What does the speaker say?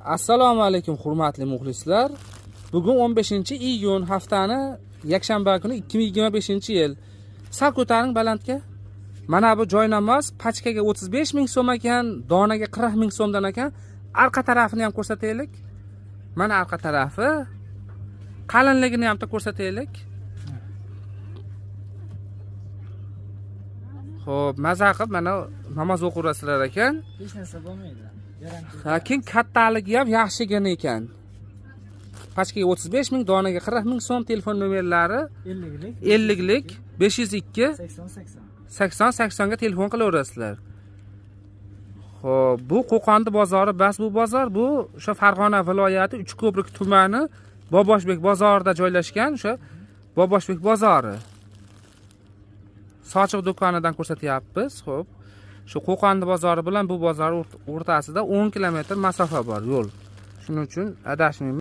Assalomu alaykum hurmatli muxlislar. Bugun 15-iyun haftani yakshanba kuni 2025-yil. Sal ko'taring balandga. Mana bu joy namoz pachkaga 35 ming so'm ekan, donaga 40 ming so'mdan ekan. Arqa tarafini ham ko'rsataylik. Mana arqa tarafi. Qalinligini ham ko'rsataylik. Xo'p, maza qilib mana namoz o'qirasizlar ekan. Hech narsa bo'lmaydi. Lekin kattaligi ham yaxshigina ekan. Pachkaga 35 ming, donaga 40 ming so'm, telefon nomerlari 50lik 502 80 ga telefon qilaverasizlar. Xo'p, bu Qo'qondi bozori, bas bu bozor, bu o'sha Farg'ona viloyati Uchko'prik tumani Boboshbek bozorida joylashgan, o'sha Boboshbek bozori. Sochiq do'konidan ko'rsatyapmiz. Xo'p, shu Qo'qondi bozori bilan bu bozor o'rtasida 10 kilometr masofa bor yo'l. Shuning uchun adashmaymiz.